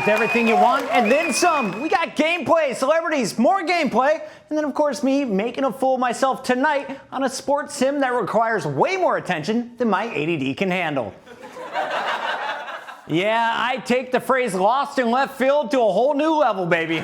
everything you want and then some. We got gameplay, celebrities, more gameplay, and then of course me making a fool of myself tonight on a sports sim that requires way more attention than my ADD can handle. Yeah, I take the phrase lost in left field to a whole new level, baby.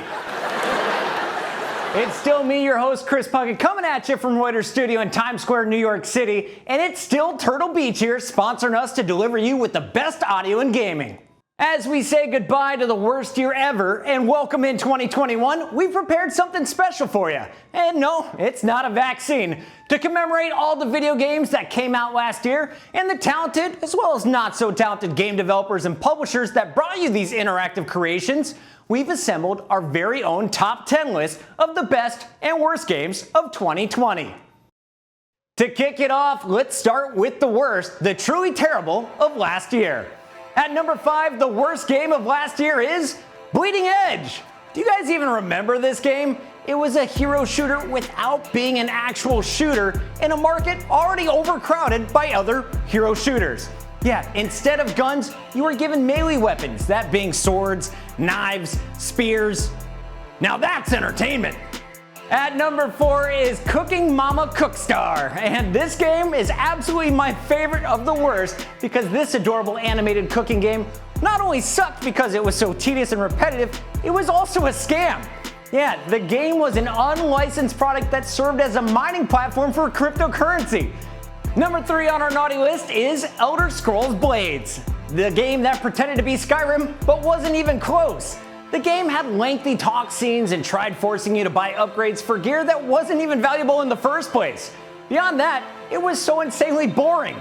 It's still me, your host, Chris Puckett, coming at you from Reuters Studio in Times Square, New York City, and it's still Turtle Beach here, sponsoring us to deliver you with the best audio in gaming. As we say goodbye to the worst year ever and welcome in 2021, we've prepared something special for you. And no, it's not a vaccine. To commemorate all the video games that came out last year and the talented as well as not so talented game developers and publishers that brought you these interactive creations, we've assembled our very own top 10 list of the best and worst games of 2020. To kick it off, let's start with the worst, the truly terrible of last year. At number 5, the worst game of last year is Bleeding Edge. Do you guys even remember this game? It was a hero shooter without being an actual shooter in a market already overcrowded by other hero shooters. Yeah, instead of guns, you were given melee weapons, that being swords, knives, spears. Now that's entertainment. At number 4 is Cooking Mama Cookstar, and this game is absolutely my favorite of the worst because this adorable animated cooking game not only sucked because it was so tedious and repetitive, it was also a scam. Yeah, the game was an unlicensed product that served as a mining platform for cryptocurrency. Number 3 on our naughty list is Elder Scrolls Blades, the game that pretended to be Skyrim but wasn't even close. The game had lengthy talk scenes and tried forcing you to buy upgrades for gear that wasn't even valuable in the first place. Beyond that, it was so insanely boring.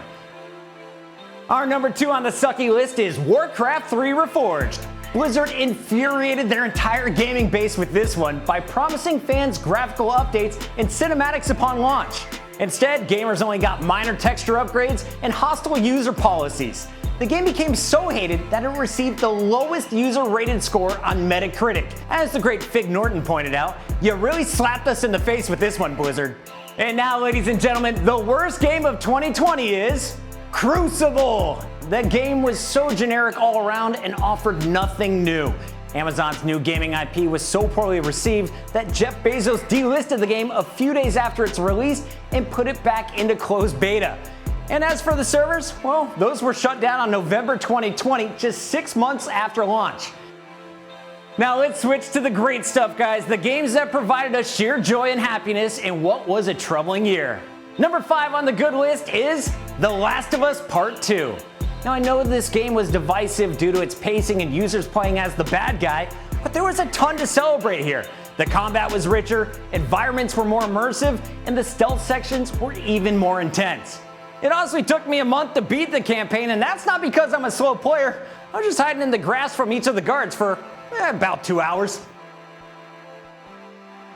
Our number 2 on the sucky list is Warcraft 3 Reforged. Blizzard infuriated their entire gaming base with this one by promising fans graphical updates and cinematics upon launch. Instead, gamers only got minor texture upgrades and hostile user policies. The game became so hated that it received the lowest user-rated score on Metacritic. As the great Fig Norton pointed out, you really slapped us in the face with this one, Blizzard. And now, ladies and gentlemen, the worst game of 2020 is Crucible. The game was so generic all around and offered nothing new. Amazon's new gaming IP was so poorly received that Jeff Bezos delisted the game a few days after its release and put it back into closed beta. And as for the servers, well, those were shut down on November 2020, just 6 months after launch. Now let's switch to the great stuff, guys, the games that provided us sheer joy and happiness in what was a troubling year. Number 5 on the good list is The Last of Us Part 2. Now I know this game was divisive due to its pacing and users playing as the bad guy, but there was a ton to celebrate here. The combat was richer, environments were more immersive, and the stealth sections were even more intense. It honestly took me a month to beat the campaign, and that's not because I'm a slow player. I was just hiding in the grass from each of the guards for about 2 hours.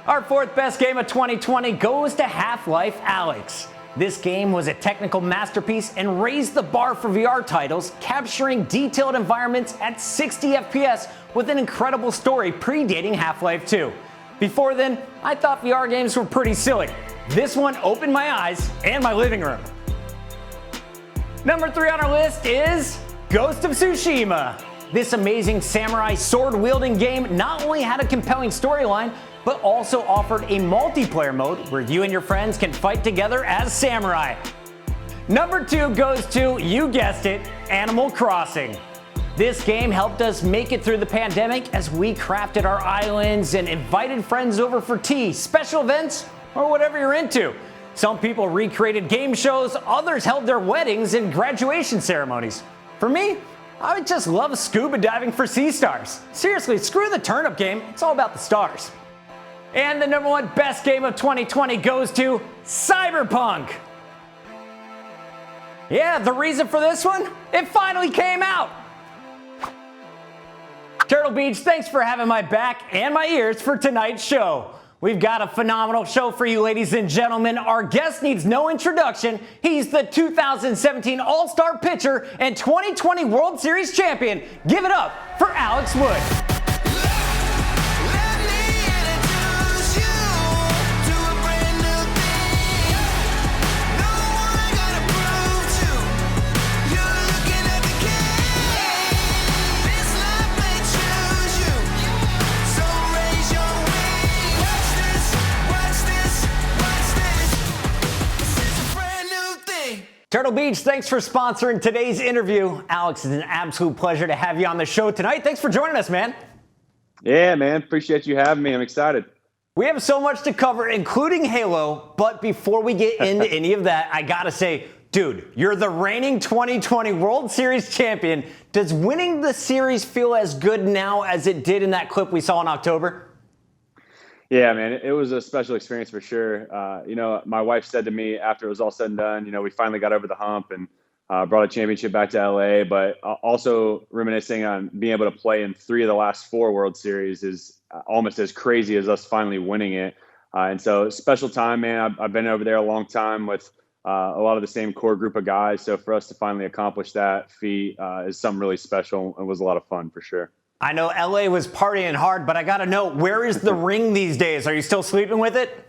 Our 4th best game of 2020 goes to Half-Life Alyx. This game was a technical masterpiece and raised the bar for VR titles, capturing detailed environments at 60 FPS with an incredible story predating Half-Life 2. Before then, I thought VR games were pretty silly. This one opened my eyes and my living room. Number 3 on our list is Ghost of Tsushima. This amazing samurai sword-wielding game not only had a compelling storyline, but also offered a multiplayer mode where you and your friends can fight together as samurai. Number 2 goes to, you guessed it, Animal Crossing. This game helped us make it through the pandemic as we crafted our islands and invited friends over for tea, special events, or whatever you're into. Some people recreated game shows, others held their weddings and graduation ceremonies. For me, I would just love scuba diving for sea stars. Seriously, screw the turnip game, it's all about the stars. And the number 1 best game of 2020 goes to Cyberpunk. Yeah, the reason for this one? It finally came out! Turtle Beach, thanks for having my back and my ears for tonight's show. We've got a phenomenal show for you, ladies and gentlemen. Our guest needs no introduction. He's the 2017 All-Star pitcher and 2020 World Series champion. Give it up for Alex Wood. Turtle Beach, thanks for sponsoring today's interview. Alex, it's an absolute pleasure to have you on the show tonight. Thanks for joining us, man. Yeah, man. Appreciate you having me. I'm excited. We have so much to cover, including Halo. But before we get into any of that, I got to say, dude, you're the reigning 2020 World Series champion. Does winning the series feel as good now as it did in that clip we saw in October? Yeah, man, it was a special experience for sure. My wife said to me after it was all said and done, we finally got over the hump and brought a championship back to LA, but also reminiscing on being able to play in 3 of the last 4 World Series is almost as crazy as us finally winning it. And so special time, man. I've been over there a long time with a lot of the same core group of guys. So for us to finally accomplish that feat is something really special. It was a lot of fun for sure. I know LA was partying hard, but I got to know, where is the ring these days? Are you still sleeping with it?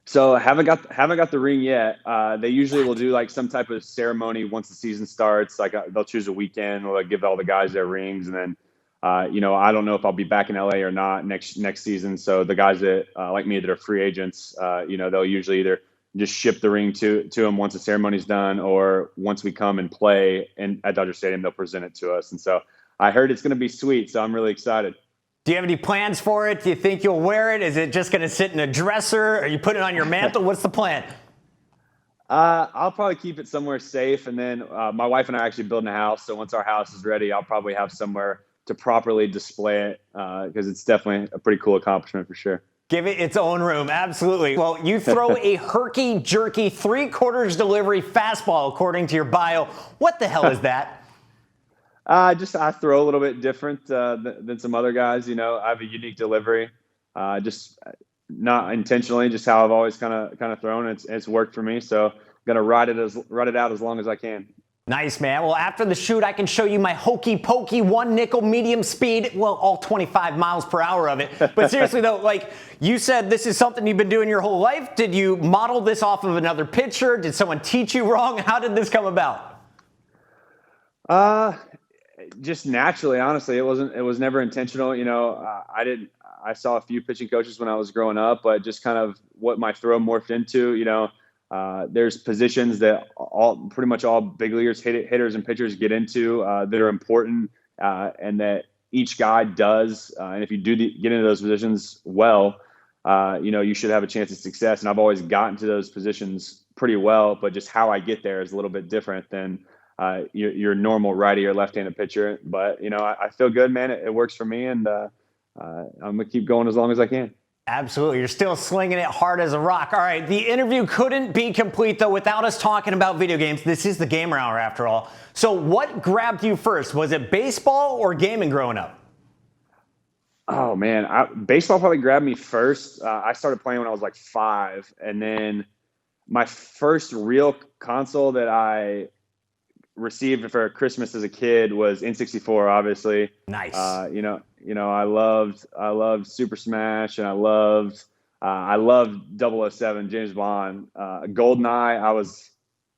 So haven't got the ring yet. They usually will do like some type of ceremony once the season starts. Like they'll choose a weekend, or give all the guys their rings, and then I don't know if I'll be back in LA or not next season. So the guys that like me that are free agents, they'll usually either just ship the ring to them once the ceremony's done, or once we come and play at Dodger Stadium, they'll present it to us. And so I heard it's going to be sweet, so I'm really excited. Do you have any plans for it? Do you think you'll wear it? Is it just going to sit in a dresser? Are you putting it on your mantle? What's the plan? I'll probably keep it somewhere safe, and then my wife and I are actually building a house. So once our house is ready, I'll probably have somewhere to properly display it because it's definitely a pretty cool accomplishment for sure. Give it its own room, absolutely. Well, you throw a herky-jerky 3/4 delivery fastball, according to your bio. What the hell is that? I throw a little bit different than some other guys. I have a unique delivery, just not intentionally, just how I've always kind of thrown. It's worked for me, so I'm gonna ride it out as long as I can. Nice, man. Well, after the shoot, I can show you my hokey pokey 1 nickel medium speed. Well, all 25 miles per hour of it. But seriously though, like you said, this is something you've been doing your whole life. Did you model this off of another pitcher? Did someone teach you wrong? How did this come about? Just naturally, honestly. It was never intentional. I saw a few pitching coaches when I was growing up, but just kind of what my throw morphed into. There's positions that pretty much all big leaguers, hitters and pitchers get into that are important, and that each guy does. And if you get into those positions well, you should have a chance of success. And I've always gotten to those positions pretty well, but just how I get there is a little bit different than your normal righty or left-handed pitcher. But I feel good, man. It works for me, and I'm gonna keep going as long as I can. Absolutely. You're still slinging it hard as a rock. All right. The interview couldn't be complete, though, without us talking about video games. This is the Gamer Hour, after all. So what grabbed you first? Was it baseball or gaming growing up? Oh, man. Baseball probably grabbed me first. I started playing when I was like 5. And then my first real console that I received for Christmas as a kid was N64, obviously. Nice. I loved Super Smash, and I loved 007, James Bond, GoldenEye.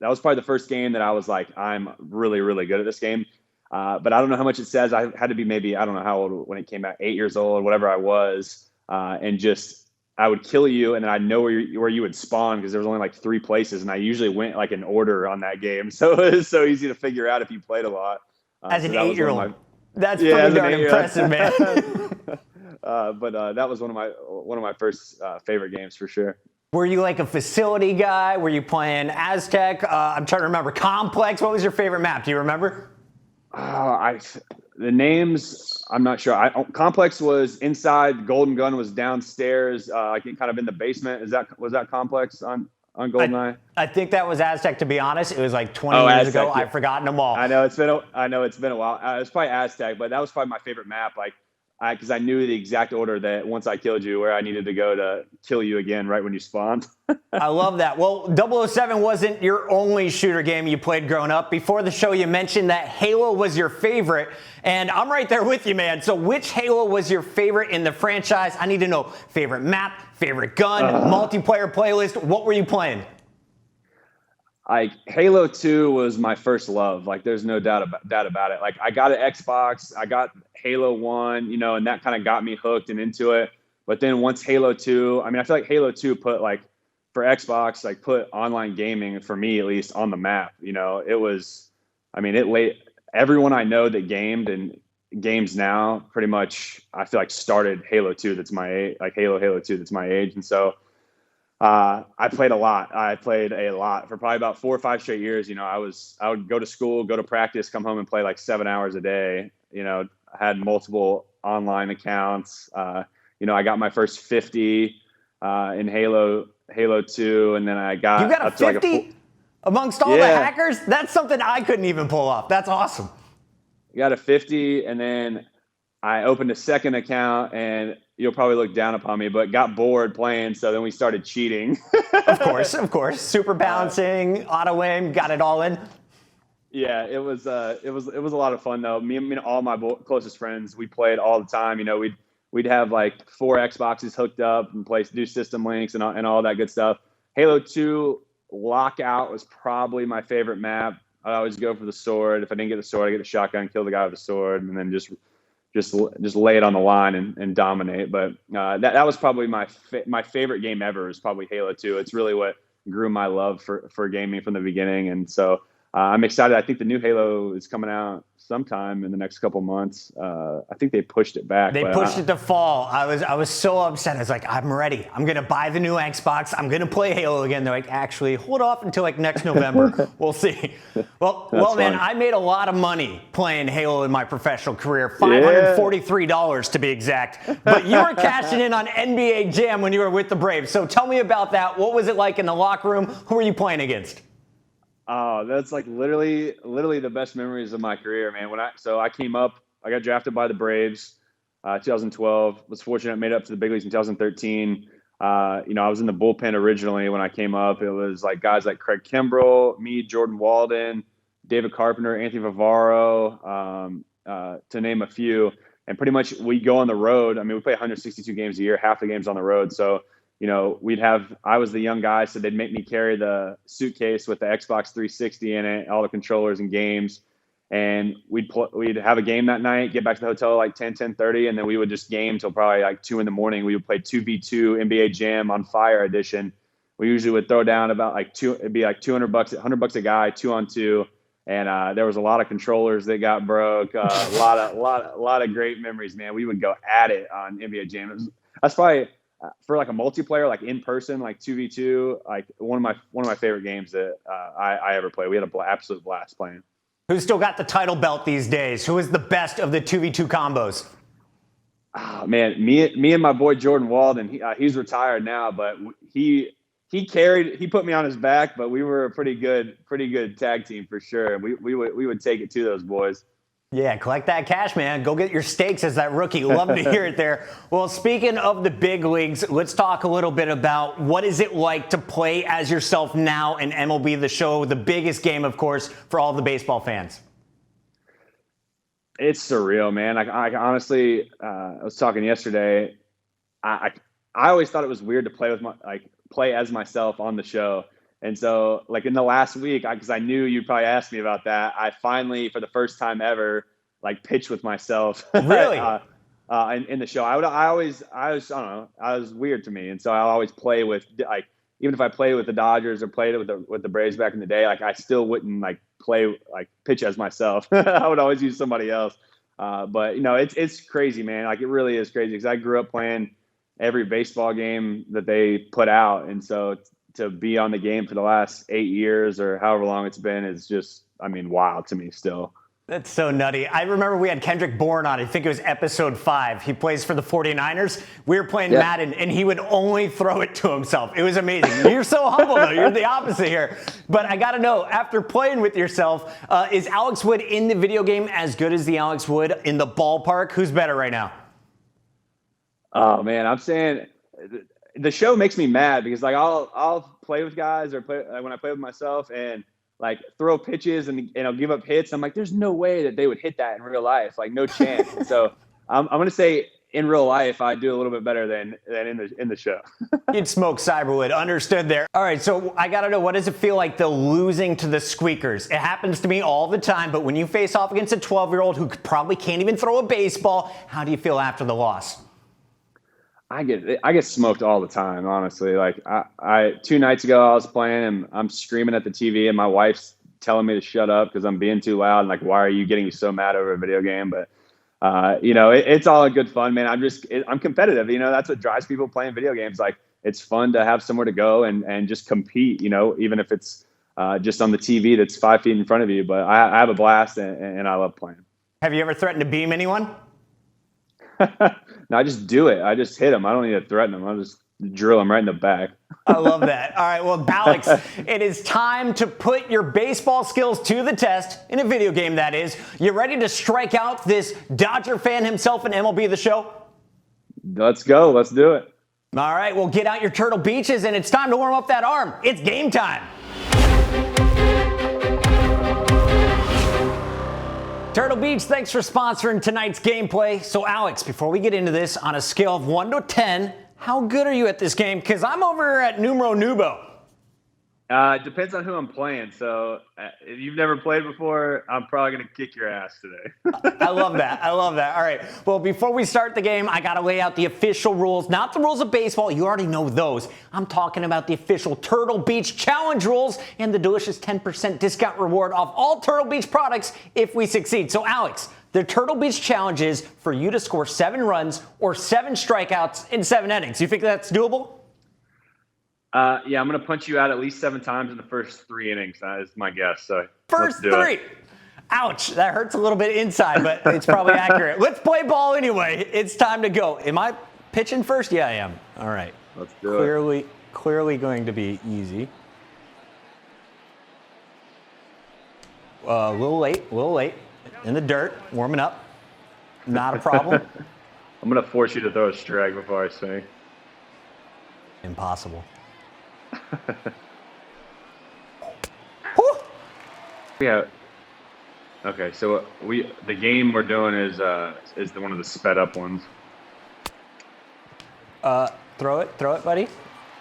That was probably the first game that I was like, I'm really, really good at this game. But I don't know how much it says. I had to be maybe, I don't know how old when it came out, 8 years old, whatever I was. And just, I would kill you, and then I'd know where you would spawn, because there was only like 3 places, and I usually went like in order on that game. So it was so easy to figure out if you played a lot. As an 8-year-old. That's pretty darn impressive, man. But that was one of my first favorite games for sure. Were you like a facility guy? Were you playing Aztec? I'm trying to remember. Complex. What was your favorite map? Do you remember? The names, I'm not sure. Complex was inside. Golden Gun was downstairs. I think kind of in the basement. Was that Complex on GoldenEye? I think that was Aztec. To be honest, it was like 20 years Aztec, ago. yeah. I've forgotten them all. I know it's been a while. It was probably Aztec, but that was probably my favorite map. Because I knew the exact order that once I killed you, where I needed to go to kill you again right when you spawned. I love that. Well, 007 wasn't your only shooter game you played growing up. Before the show, you mentioned that Halo was your favorite, and I'm right there with you, man. So which Halo was your favorite in the franchise? I need to know favorite map, favorite gun, multiplayer playlist. What were you playing? Halo 2 was my first love. There's no doubt about it. I got an Xbox, I got Halo 1, and that kind of got me hooked and into it. But then once Halo 2, I feel like Halo 2 put for Xbox, like put online gaming, for me at least, on the map. You know, it was, I mean, it laid everyone I know that gamed and games now pretty much, I feel like, started Halo 2 that's my age, like Halo 2 that's my age. And so I played a lot. I played a lot for probably about 4 or 5 straight years. You know, I would go to school, go to practice, come home and play like 7 hours a day. You know, I had multiple online accounts. You know, I got my first 50 in Halo 2, and then I got you got a 50 like amongst all the hackers. That's something I couldn't even pull off. That's awesome. Got a 50, and then I opened a second account, and you'll probably look down upon me, but got bored playing, so then we started cheating. Of course. Super balancing, auto aim, got it all in. Yeah, it was a lot of fun though. Me and all my closest friends, we played all the time. You know, we'd have like 4 Xboxes hooked up and do system links and all that good stuff. Halo 2 Lockout was probably my favorite map. I always go for the sword. If I didn't get the sword, I get the shotgun, kill the guy with the sword, and then just lay it on the line and dominate. But that was probably my favorite game ever. Is probably Halo 2. It's really what grew my love for gaming from the beginning, and so I'm excited. I think the new Halo is coming out sometime in the next couple months. I think they pushed it back. They pushed it to fall. I was so upset. I was like, I'm ready. I'm going to buy the new Xbox. I'm going to play Halo again. They're like, actually, hold off until like next November. We'll see. Well, man, I made a lot of money playing Halo in my professional career. $543 to be exact. But you were cashing in on NBA Jam when you were with the Braves. So tell me about that. What was it like in the locker room? Who were you playing against? Oh, that's like literally the best memories of my career, man. I came up, I got drafted by the Braves, 2012. Was fortunate, made it up to the big leagues in 2013. You know, I was in the bullpen originally when I came up. It was like guys like Craig Kimbrell, me, Jordan Walden, David Carpenter, Anthony Vivaro, to name a few. And pretty much we go on the road. I mean, we play 162 games a year, half the games on the road. So, you know, I was the young guy, so they'd make me carry the suitcase with the Xbox 360 in it, all the controllers and games. And we'd have a game that night, get back to the hotel like 10:30, and then we would just game till probably like 2 a.m. We would play 2v2 NBA Jam on Fire Edition. We usually would throw down about like it'd be like $200, $100 a guy, 2-on-2. And there was a lot of controllers that got broke. A lot of great memories, man. We would go at it on NBA Jam. That's probably for like a multiplayer, like in person, like 2v2, like one of my favorite games that I ever played. We had an absolute blast playing. Who's still got the title belt these days? Who is the best of the 2v2 combos? Oh, man, me and my boy Jordan Walden. He's retired now, but he put me on his back. But we were a pretty good tag team for sure. We would take it to those boys. Yeah, collect that cash, man. Go get your stakes as that rookie. Love to hear it there. Well, speaking of the big leagues, let's talk a little bit about what is it like to play as yourself now in MLB The Show, the biggest game, of course, for all the baseball fans. It's surreal, man. I honestly, I was talking yesterday. I always thought it was weird to play as myself on the show. And so, like in the last week, because I knew you'd probably ask me about that, I finally, for the first time ever, like pitched with myself. Really? In the show, I don't know, I was weird to me, and so I always play with like, even if I played with the Dodgers or played with the Braves back in the day, like I still wouldn't like pitch as myself. I would always use somebody else. But you know, it's crazy, man. Like it really is crazy because I grew up playing every baseball game that they put out, and so to be on the game for the last 8 years or however long it's been is just, I mean, wild to me still. That's so nutty. I remember we had Kendrick Bourne on. I think it was episode 5. He plays for the 49ers. We were playing Madden, and he would only throw it to himself. It was amazing. You're so humble, though. You're the opposite here. But I got to know, after playing with yourself, is Alex Wood in the video game as good as the Alex Wood in the ballpark? Who's better right now? Oh, man, I'm saying the show makes me mad because like I'll play with guys or when I play with myself and like throw pitches and I'll give up hits. I'm like, there's no way that they would hit that in real life. Like no chance. And so I'm going to say in real life, I do a little bit better than in the show. You'd smoke Cyberwood. Understood there. All right. So I got to know, what does it feel like the losing to the squeakers? It happens to me all the time, but when you face off against a 12-year-old who probably can't even throw a baseball, how do you feel after the loss? I get smoked all the time, honestly. Like I 2 nights ago I was playing and I'm screaming at the TV and my wife's telling me to shut up because I'm being too loud and like, why are you getting so mad over a video game? But it's all in good fun, man. I'm competitive. That's what drives people playing video games. Like it's fun to have somewhere to go and just compete, even if it's just on the TV that's 5 feet in front of you. But I have a blast and I love playing. Have you ever threatened to beam anyone? No, I just do it. I just hit them. I don't need to threaten them. I'll just drill them right in the back. I love that. All right, well, Alex, it is time to put your baseball skills to the test, in a video game, that is. You ready to strike out this Dodger fan himself in MLB The Show? Let's go. Let's do it. All right, well, get out your Turtle Beaches, and it's time to warm up that arm. It's game time. Turtle Beach, thanks for sponsoring tonight's gameplay. So, Alex, before we get into this, on a scale of 1 to 10, how good are you at this game? Because I'm over at numero nubo. It depends on who I'm playing. So if you've never played before, I'm probably going to kick your ass today. I love that. I love that. All right. Well, before we start the game, I got to lay out the official rules, not the rules of baseball. You already know those. I'm talking about the official Turtle Beach Challenge rules and the delicious 10% discount reward off all Turtle Beach products if we succeed. So, Alex, the Turtle Beach Challenge is for you to score 7 runs or 7 strikeouts in 7 innings. You think that's doable? Yeah, I'm going to punch you out at least 7 times in the first 3 innings. That is my guess. So first 3. Ouch, that hurts a little bit inside, but it's probably accurate. Let's play ball anyway. It's time to go. Am I pitching first? Yeah, I am. All right. Let's do it. Clearly going to be easy. A little late. In the dirt, warming up. Not a problem. I'm going to force you to throw a strike before I swing. Impossible. Yeah. Okay, so the game we're doing is one of the sped up ones. Throw it, buddy.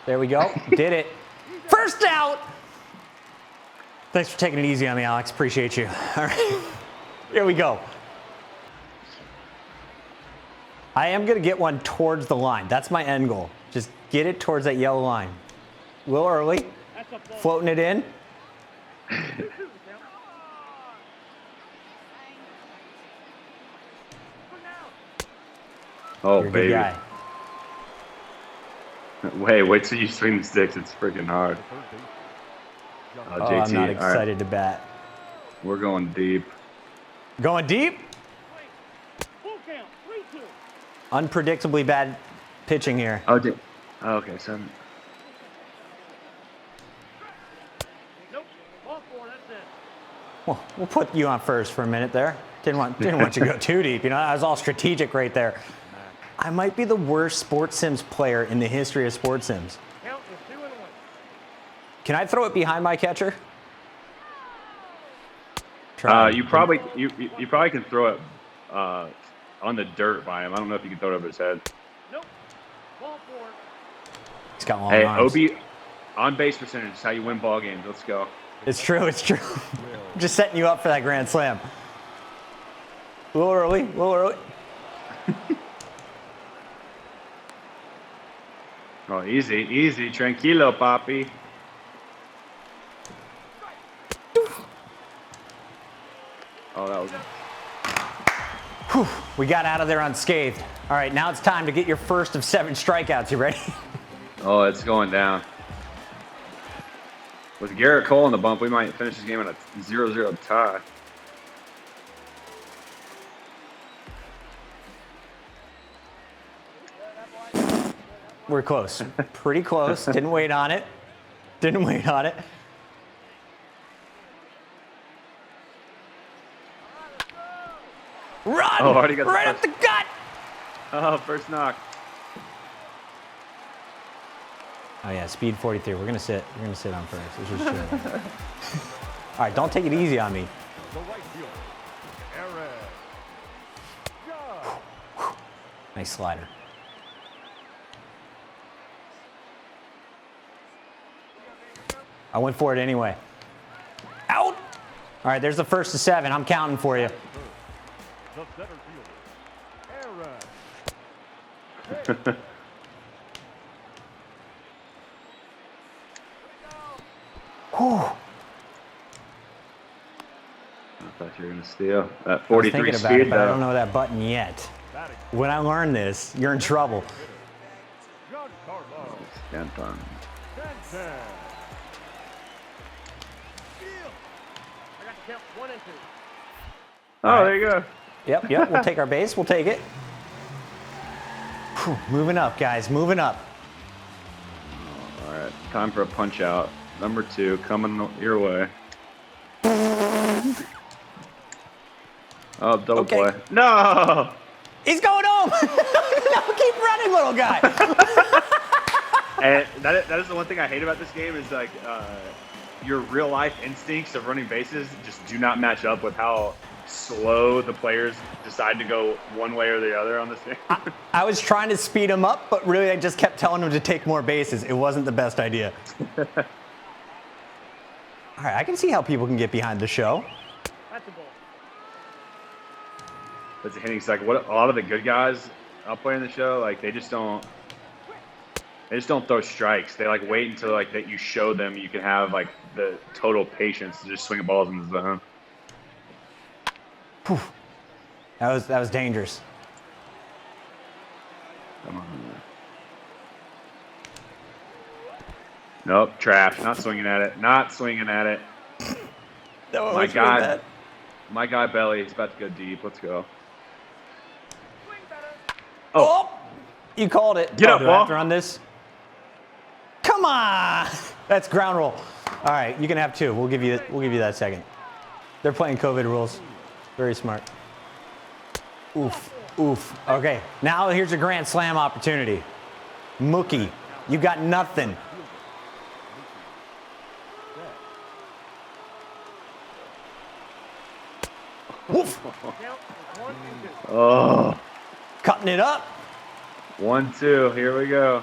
There we go. Did it. First out. Thanks for taking it easy on me, Alex. Appreciate you. All right. Here we go. I am going to get one towards the line. That's my end goal. Just get it towards that yellow line. A little early. Floating it in. Oh, You're a baby. good guy. Wait till you swing the sticks. It's freaking hard. Oh, I'm not excited to bat. We're going deep. Going deep? Unpredictably bad pitching here. Oh, okay, so. Well, we'll put you on first for a minute there. Didn't want you to go too deep. That was all strategic right there. I might be the worst Sports Sims player in the history of Sports Sims. Can I throw it behind my catcher? You probably can throw it on the dirt by him. I don't know if you can throw it over his head. Nope. He's got long arms. OB on base percentage is how you win ball games. Let's go. It's true. I'm just setting you up for that grand slam. A little early. Oh, easy. Tranquilo, papi. Oh, that was... Whew, we got out of there unscathed. All right, now it's time to get your first of 7 strikeouts. You ready? Oh, it's going down. With Garrett Cole on the bump, we might finish this game in a 0-0 tie. We're close. Pretty close. Didn't wait on it. Run! Oh, already got right up the gut! Oh, first knock. Oh yeah, speed 43. We're gonna sit on first. This is true. All right, don't take it easy on me. Nice slider. I went for it anyway. Out! All right, there's the first of 7. I'm counting for you. I thought you were going to steal. That I was 43 thinking about speed, it, but I though. don't know that button yet. When I learn this, you're in trouble. Stand on. Oh, there you go. Yep, we'll take our base. We'll take it. Whew, moving up, guys, moving up. All right, time for a punch out. Number 2 coming your way. Oh, double Okay. play. No! He's going home. No, keep running, little guy. And that is the one thing I hate about this game is like your real life instincts of running bases just do not match up with how slow the players decide to go one way or the other on this game. I was trying to speed him up, but really I just kept telling him to take more bases. It wasn't the best idea. All right, I can see how people can get behind the show. That's a hitting cycle. What a lot of the good guys out playing the show, like they just don't throw strikes. They like wait until like that you show them you can have like the total patience to just swing balls in the zone. Whew. That was dangerous. Come on. Nope, trash. Not swinging at it. Not swinging at it. No, My guy, my guy Belly is about to go deep. Let's go. Oh, you called it. Get up, do I have ball. to run this? Come on. That's ground roll. All right, you can have 2. We'll give you that second. They're playing COVID rules. Very smart. Oof, oof. Okay, now here's a grand slam opportunity. Mookie, you got nothing. Woof. Oh, Cutting it up. 1-2. Here we go.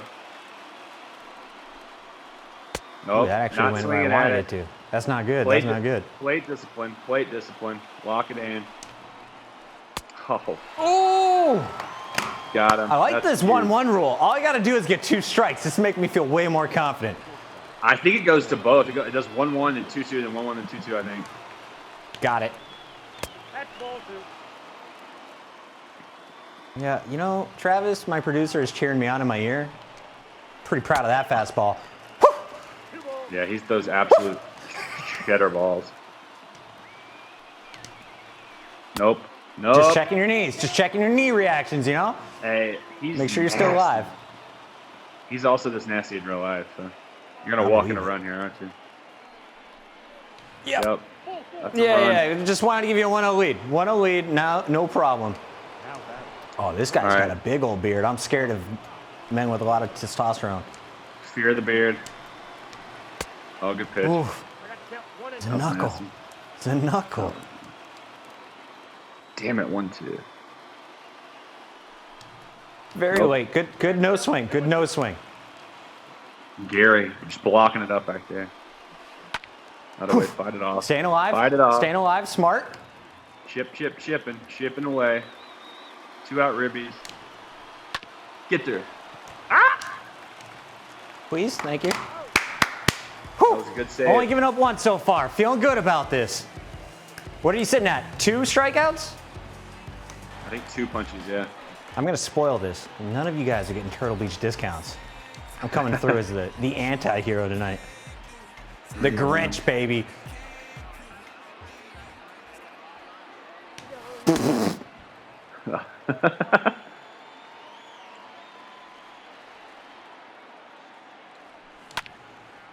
Nope, Ooh, that actually not went where I swinging at wanted it. it to. That's not good. Plate That's not good. Plate discipline. Plate discipline. Lock it in. Oh, Oh! got him. I like That's this huge. 1-1 rule. All I got to do is get 2 strikes. This makes me feel way more confident. I think it goes to both. It does 1-1 and 2-2, then 1-1 and 2-2. I think. Got it. Yeah, you know, Travis, my producer, is cheering me on in my ear. Pretty proud of that fastball. Yeah, he's those absolute cheddar balls. Nope. Nope. Just checking your knees. Just checking your knee reactions, you know? Hey, he's Make sure you're still nasty. alive. He's also this nasty in real life. So you're gonna I walk in believe a run here, aren't you? Yep. That's a run. Yeah. Just wanted to give you a 1-0 lead. 1-0 lead, now, no problem. Oh, this guy's All right. got a big old beard. I'm scared of men with a lot of testosterone. Fear the beard. Oh, good pitch. Oof. It's a That was knuckle. nasty. It's a knuckle. Damn it, 1-2. Very Nope. late. Good no swing. Good no swing. Gary, just blocking it up back there. How do we fight it off? Staying alive. Fight it off. Staying alive. Smart. Chipping away. 2 out ribbies. Get there. Please. Thank you. That was a good save. Only giving up 1 so far. Feeling good about this. What are you sitting at? 2 strikeouts? I think 2 punches, yeah. I'm going to spoil this. None of you guys are getting Turtle Beach discounts. I'm coming through as the anti-hero tonight. The Grinch, baby.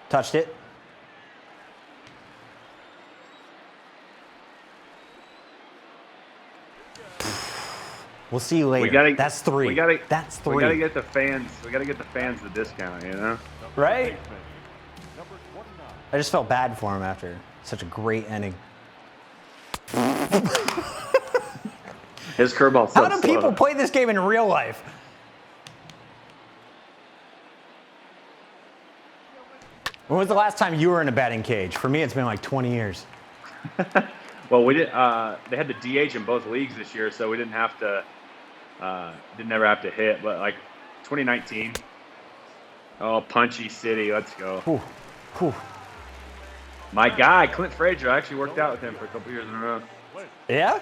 Touched it. We'll see you later. That's 3. That's 3. We gotta get the fans. We gotta get the fans the discount. You know. Right? I just felt bad for him after such a great inning. His curveball's so How do slow. people play this game in real life? When was the last time you were in a batting cage? For me, it's been like 20 years. Well, we did. They had the DH in both leagues this year, so we didn't have to. Didn't ever have to hit. But like 2019. Oh, Punchy City. Let's go. Whew. Whew. My guy, Clint Frazier, I actually worked out with him for a couple years in a row. Yeah?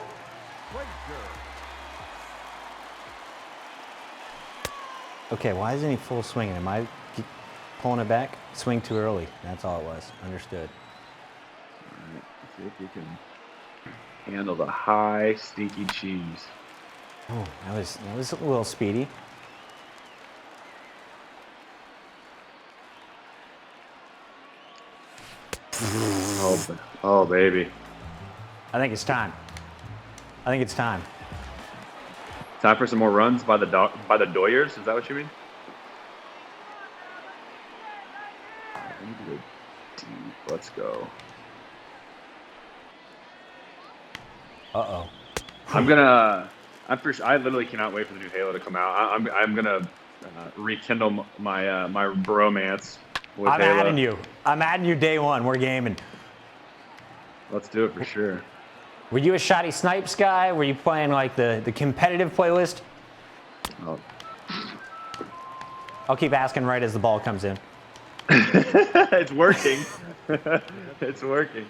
Okay, why isn't he full swinging? Am I pulling it back? Swing too early. That's all it was. Understood. All right, see if you can handle the high, stinky cheese. Oh, that was a little speedy. Oh, baby. I think it's time. I think it's time. Time for some more runs by the Doyers? Is that what you mean? Let's go. Uh-oh. I literally cannot wait for the new Halo to come out. I'm gonna rekindle my bromance with I'm Halo. adding you. I'm adding you day one. We're gaming. Let's do it for sure. Were you a Shoddy Snipes guy? Were you playing like the competitive playlist? Oh. I'll keep asking right as the ball comes in. It's working. It's working.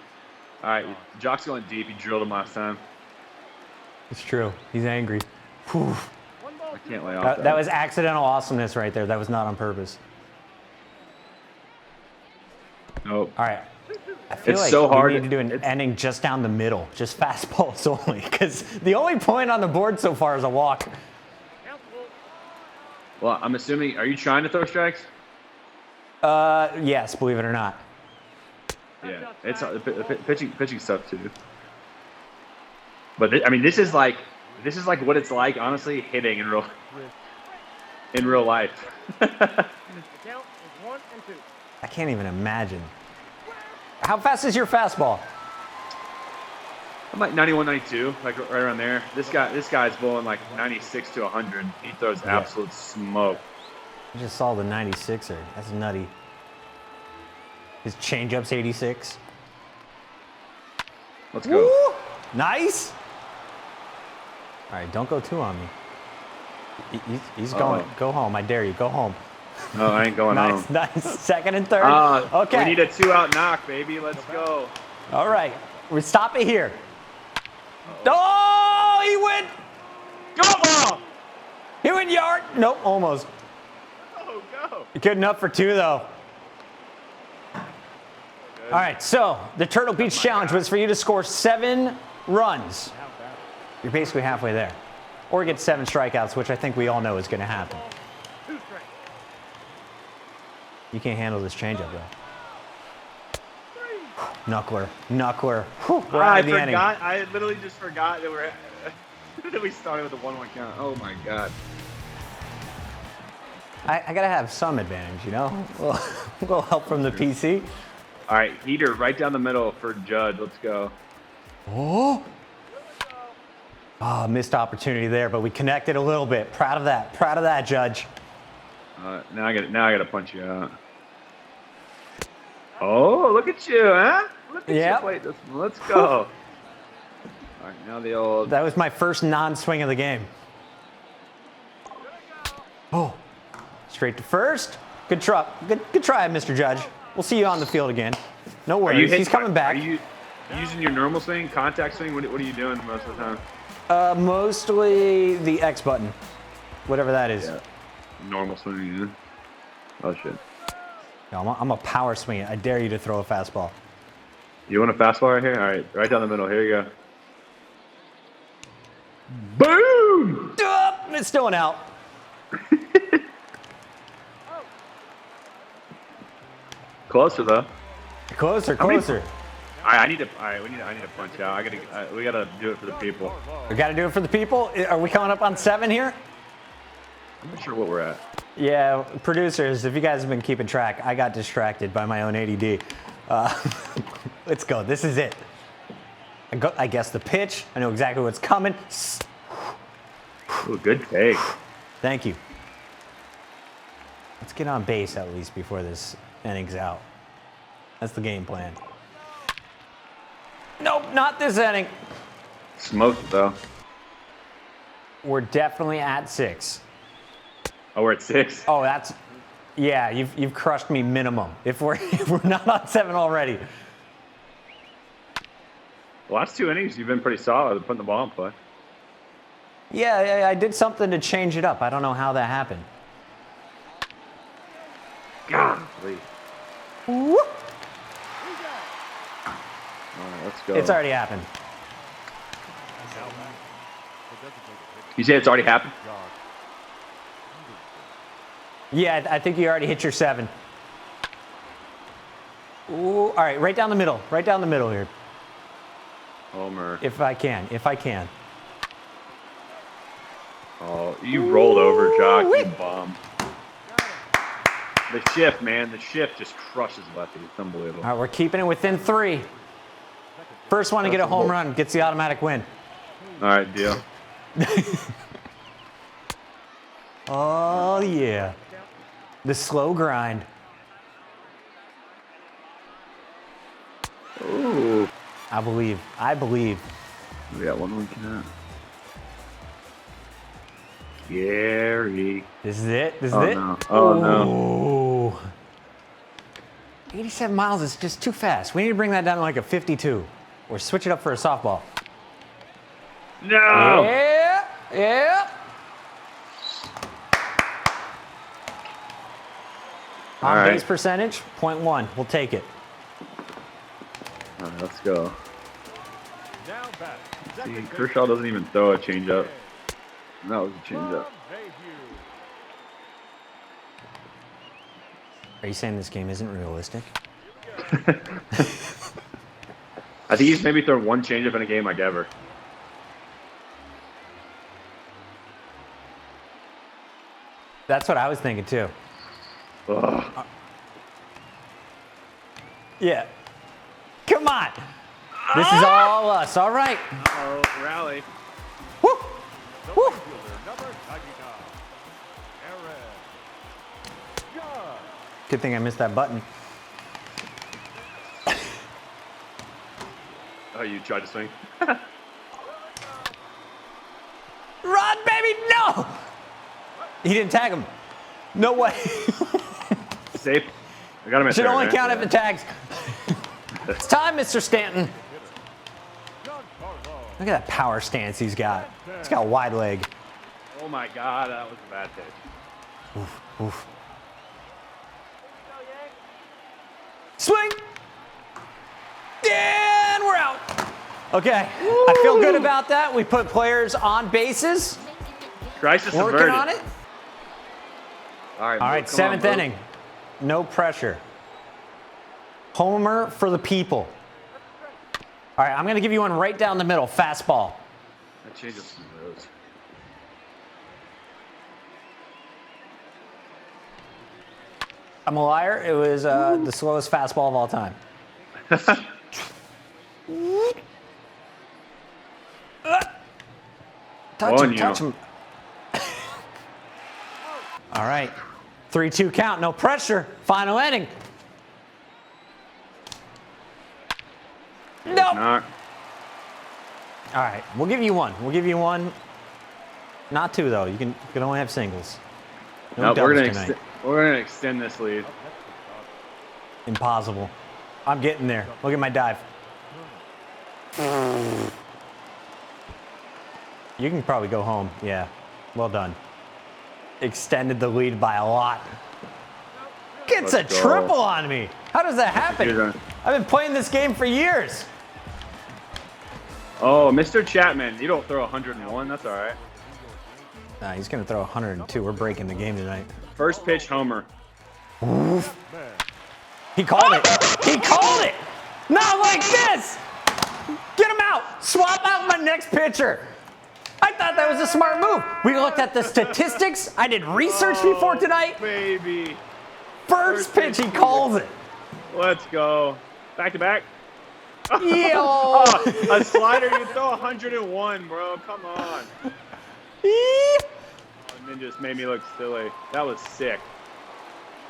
All right, Jock's going deep. He drilled him last time. It's true. He's angry. Whew. I can't lay off That was accidental awesomeness right there. That was not on purpose. Nope. All right. I feel It's like so hard. we need to do an ending just down the middle, just fastballs only, because the only point on the board so far is a walk. Well, I'm assuming. Are you trying to throw strikes? Yes, believe it or not. Yeah, it's pitching stuff too. But this is like what it's like, honestly, hitting in real life. I can't even imagine. How fast is your fastball? I'm like 91, 92, like right around there. This guy's bowling like 96 to 100. He throws absolute smoke. I just saw the 96er. That's nutty. His changeup's 86. Let's go. Woo! Nice. All right, don't go two on me. He's going. Go home. I dare you. Go home. No, I ain't going home. Nice. Second and third. Okay. We need a 2-out knock, baby. Let's go. All right. We stop it here. Oh, he went. Go ball. He went yard. Nope, almost. Go. Good enough for two, though. All right, so the Turtle Beach Challenge was for you to score 7 runs. You're basically halfway there. Or get 7 strikeouts, which I think we all know is going to happen. You can't handle this changeup, though. Knuckler. Whew, we're out of the inning. I literally just forgot that that we started with a 1-1 count. Oh my god. I got to have some advantage, you know? A little help from the PC. All right, heater right down the middle for Judge. Let's go. Oh, missed opportunity there, but we connected a little bit. Proud of that, Judge. Now I got to punch you out. Oh, look at you, huh? Look at you play this one. Let's go. All right, now the old. That was my first non-swing of the game. Oh, straight to first. Good try, Mr. Judge. We'll see you on the field again. No worries. He's coming back. Are you using your normal swing, contact swing? What are you doing most of the time? Mostly the X button, whatever that is. Yeah. Normal swing, yeah. Oh shit. No, I'm a power swing. I dare you to throw a fastball. You want a fastball right here? All right, right down the middle. Here you go. Boom! It's still an out. Closer though. Closer. I need to punch out. We gotta do it for the people. We gotta do it for the people. Are we coming up on 7 here? I'm not sure what we're at. Yeah, producers, if you guys have been keeping track, I got distracted by my own ADD. Let's go. This is it. I guess the pitch. I know exactly what's coming. Ooh, good take. Thank you. Let's get on base at least before this inning's out. That's the game plan. Nope, not this inning. Smoked though. We're definitely at 6. Oh, we're at 6. Oh, yeah. You've crushed me minimum. If we're not on 7 already. The last 2 innings, you've been pretty solid at putting the ball in play. Yeah, I did something to change it up. I don't know how that happened. God, please. Whoop. All right, let's go. It's already happened. You say it's already happened? Yeah, I think you already hit your 7. Ooh, all right, right down the middle. Right down the middle here. Homer. If I can. Oh, you rolled over, Jock. You bum. The shift, man. The shift just crushes lefty. It's unbelievable. All right, we're keeping it within 3. First one to get a home run gets the automatic win. All right, deal. Oh, yeah. The slow grind. Ooh. I believe. We got one count. Gary. This is it. No. Oh, no. Ooh. 87 miles is just too fast. We need to bring that down to like a 52. Or switch it up for a softball. No. Yeah. All On right. base percentage, 0.1. We'll take it. All right, let's go. See, Kershaw doesn't even throw a changeup. That was a changeup. Are you saying this game isn't realistic? I think he's maybe thrown one changeup in a game like ever. That's what I was thinking too. Ugh. Yeah. Come on. This is all us. All right. Uh-oh, rally. Woo. Woo. Good thing I missed that button. Oh, you tried to swing? Run, baby, no! He didn't tag him. No way. Safe. I got him at Should third, only right? count if it tags. It's time, Mr. Stanton. Look at that power stance he's got. He's got a wide leg. Oh my God, that was a bad pitch. Oof. Swing! And we're out. Okay, I feel good about that. We put players on bases. Crisis Working averted. on it. All right, All right, 7th inning. No pressure. Homer for the people. All right, I'm going to give you one right down the middle. Fastball. That changes some of those. I'm a liar. It was the slowest fastball of all time. Touch him. All right. 3-2 count. No pressure. Final inning. Nope. Not. All right. We'll give you one. We'll give you one. Not 2, though. You can only have singles. No No, we're doubles gonna tonight. we're gonna extend this lead. Impossible. I'm getting there. Look at my dive. You can probably go home. Yeah. Well done. Extended the lead by a lot. Gets Let's a go. triple on me. How does that happen? Here's I've been playing this game for years. Oh, Mr. Chapman, you don't throw 101. That's all right. Nah, he's going to throw 102. We're breaking the game tonight. First pitch, homer. He called it. He called it. Not like this. Get him out. Swap out my next pitcher. I thought that was a smart move. We looked at the statistics. I did research before tonight. Baby. First pitch, he calls it. Let's go. Back to back. Yo. Oh, a slider, you throw 101, bro. Come on. And then just made me look silly. That was sick.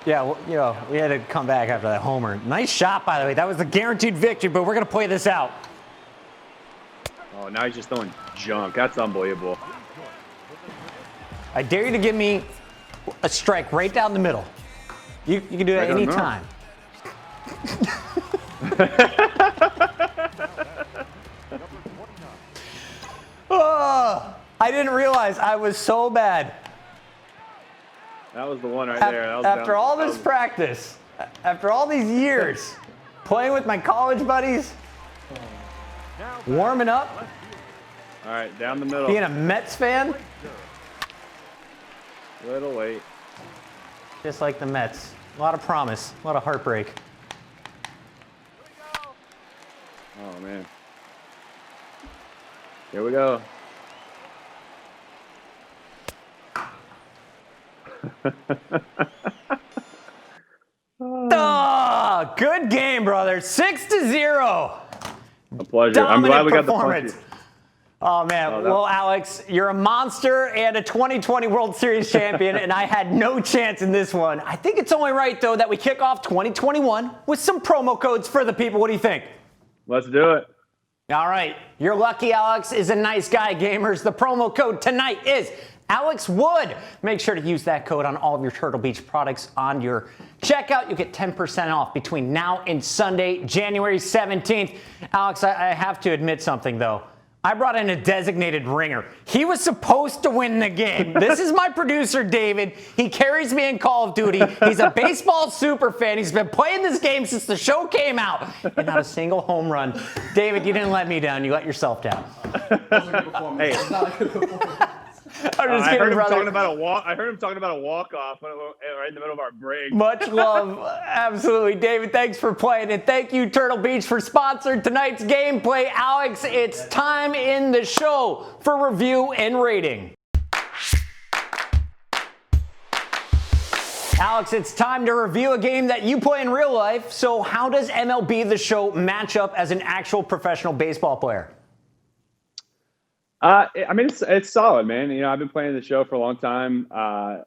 Yeah, well, you know, we had to come back after that homer. Nice shot, by the way. That was a guaranteed victory, but we're going to play this out. Oh, now he's just throwing junk. That's unbelievable. I dare you to give me a strike right down the middle. You can do that Right down the anytime. Oh, I didn't realize I was so bad. That was the one right there. That was After all this practice, after all these years, playing with my college buddies, warming up, all right, down the middle. being a Mets fan. Little late. Just like the Mets. A lot of promise, a lot of heartbreak. Oh, man. Here we go. Oh, good game, brother. 6-0. A pleasure. I'm glad we got the punch. Oh, man. Well, Alex, you're a monster and a 2020 World Series champion, and I had no chance in this one. I think it's only right, though, that we kick off 2021 with some promo codes for the people. What do you think? Let's do it. All right. You're lucky Alex is a nice guy, gamers. The promo code tonight is Alex Wood. Make sure to use that code on all of your Turtle Beach products on your checkout. You'll get 10% off between now and Sunday, January 17th. Alex, I have to admit something, though. I brought in a designated ringer. He was supposed to win the game. This is my producer, David. He carries me in Call of Duty. He's a baseball super fan. He's been playing this game since the show came out. And not a single home run. David, you didn't let me down. You let yourself down. Hey. I'm just kidding, brother. I heard him talking about a walk-off right in the middle of our break. Much love. Absolutely. David, thanks for playing. And thank you, Turtle Beach, for sponsoring tonight's gameplay. Alex, it's time in the show for review and rating. Alex, it's time to review a game that you play in real life. So how does MLB The Show match up as an actual professional baseball player? I mean, it's solid, man. You know, I've been playing the show for a long time.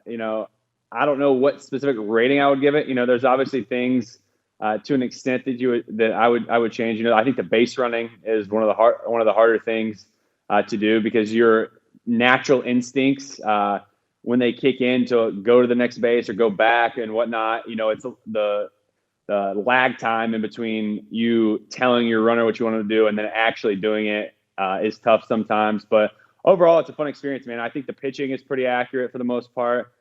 You know, I don't know what specific rating I would give it. You know, there's obviously things to an extent that I would change. You know, I think the base running is one of the harder things to do, because your natural instincts when they kick in to go to the next base or go back and whatnot. You know, it's the lag time in between you telling your runner what you want to do and then actually doing it. Is tough sometimes, but overall it's a fun experience, man. I think the pitching is pretty accurate for the most part.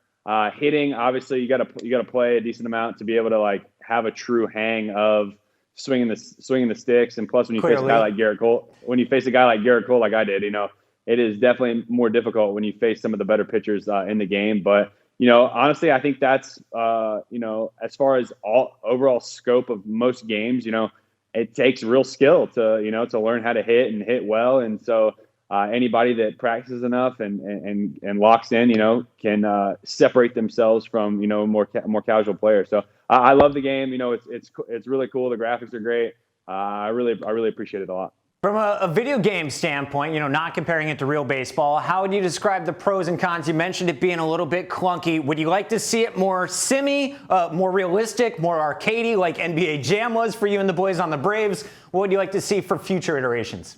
Hitting, obviously, you got to play a decent amount to be able to like have a true hang of swinging the sticks. And plus, when you face a guy like Garrett Cole, like I did, you know, it is definitely more difficult when you face some of the better pitchers in the game. But you know, honestly, I think that's you know, as far as overall scope of most games, you know, it takes real skill to learn how to hit and hit well. And so anybody that practices enough and locks in, you know, can separate themselves from, you know, more casual players. So I love the game. You know, it's really cool. The graphics are great. I really appreciate it a lot. From a video game standpoint, you know, not comparing it to real baseball, how would you describe the pros and cons? You mentioned it being a little bit clunky. Would you like to see it more simmy, more realistic, more arcadey, like NBA Jam was for you and the boys on the Braves? What would you like to see for future iterations?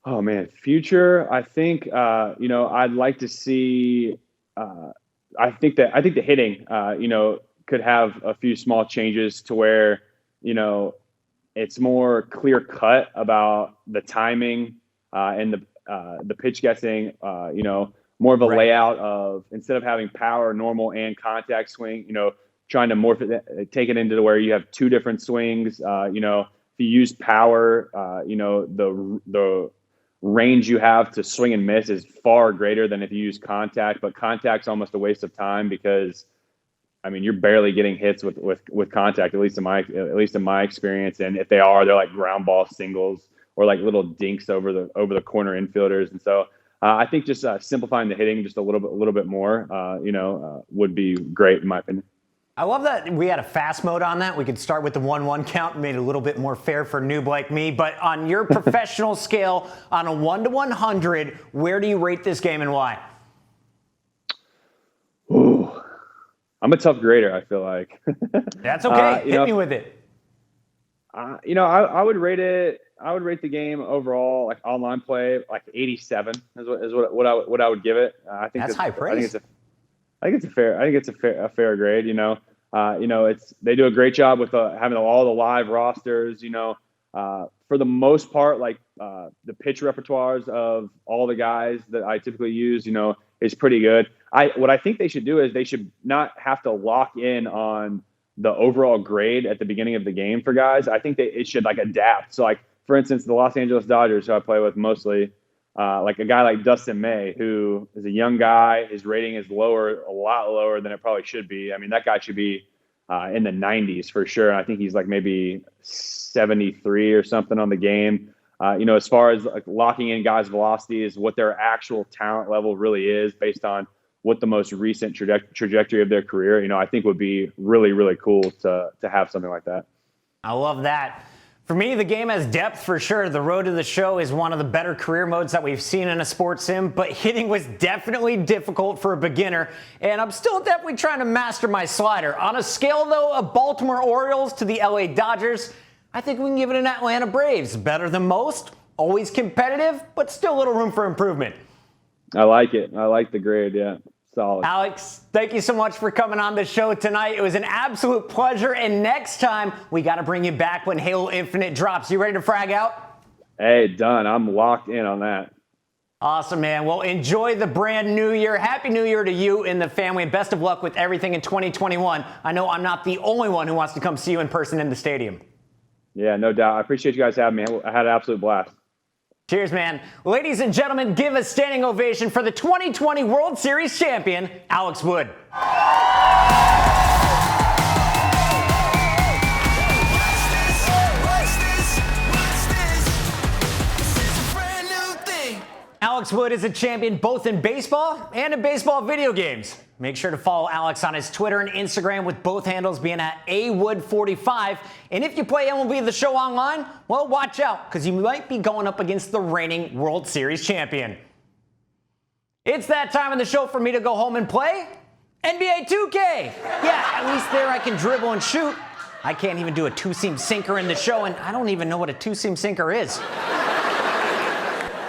Oh man, future. I think you know, I'd like to see. I think the hitting, you know, could have a few small changes to where, you know, it's more clear cut about the timing and the pitch guessing. You know, more of a layout of, instead of having power, normal, and contact swing, you know, trying to morph it, take it into where you have two different swings. You know, if you use power, you know, the range you have to swing and miss is far greater than if you use contact. But contact's almost a waste of time, because I mean, you're barely getting hits with contact, at least in my experience. And if they are, they're like ground ball singles or like little dinks over the corner infielders. And so I think just simplifying the hitting just a little bit more, you know, would be great in my opinion. I love that we had a fast mode on that. We could start with the 1-1 count, made it a little bit more fair for a noob like me. But on your professional scale, on a 1 to 100, where do you rate this game and why? Ooh. I'm a tough grader, I feel like. That's okay. Hit me with it. You know, I would rate it. I would rate the game overall, like online play, like 87 is what I would give it. I think that's high praise. I think it's a fair grade. You know, they do a great job with having all the live rosters. You know, for the most part, like the pitch repertoires of all the guys that I typically use, is pretty good. What I think they should do is they should not have to lock in on the overall grade at the beginning of the game for guys. I think it should like adapt. So like, for instance, the Los Angeles Dodgers, who I play with mostly, like a guy like Dustin May, who is a young guy, his rating is lower, a lot lower than it probably should be. I mean, that guy should be in the 90s for sure. And I think he's like maybe 73 or something on the game. As far as like locking in guys' velocities, what their actual talent level really is based on what the most recent trajectory of their career, I think would be really, really cool to have something like that. I love that. For me, the game has depth for sure. The Road to the Show is one of the better career modes that we've seen in a sports sim, but hitting was definitely difficult for a beginner, and I'm still definitely trying to master my slider. On a scale, though, of Baltimore Orioles to the LA Dodgers, I think we can give it an Atlanta Braves. Better than most, always competitive, but still a little room for improvement. I like it. I like the grade, yeah. Solid. Alex, thank you so much for coming on the show tonight. It was an absolute pleasure. And next time, we got to bring you back when Halo Infinite drops. You ready to frag out? Hey, done. I'm locked in on that. Awesome, man. Well, enjoy the brand new year. Happy New Year to you and the family. And best of luck with everything in 2021. I know I'm not the only one who wants to come see you in person in the stadium. Yeah, no doubt. I appreciate you guys having me. I had an absolute blast. Cheers, man. Ladies and gentlemen, give a standing ovation for the 2020 World Series champion, Alex Wood. Alex Wood is a champion both in baseball and in baseball video games. Make sure to follow Alex on his Twitter and Instagram with both handles being at awood45. And if you play MLB The Show online, well, watch out, because you might be going up against the reigning World Series champion. It's that time in the show for me to go home and play NBA 2K. Yeah, at least there I can dribble and shoot. I can't even do a two-seam sinker in the show, and I don't even know what a two-seam sinker is.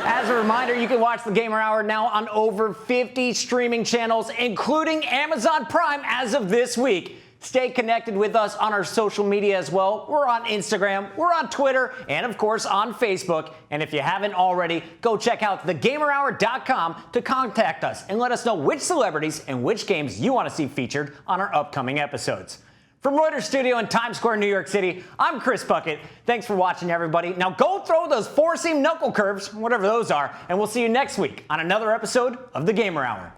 As a reminder, you can watch the Gamer Hour now on over 50 streaming channels, including Amazon Prime as of this week. Stay connected with us on our social media as well. We're on Instagram, we're on Twitter, and of course on Facebook. And if you haven't already, go check out thegamerhour.com to contact us and let us know which celebrities and which games you want to see featured on our upcoming episodes. From Reuters Studio in Times Square, New York City, I'm Chris Puckett. Thanks for watching, everybody. Now go throw those four-seam knuckle curves, whatever those are, and we'll see you next week on another episode of The Gamer Hour.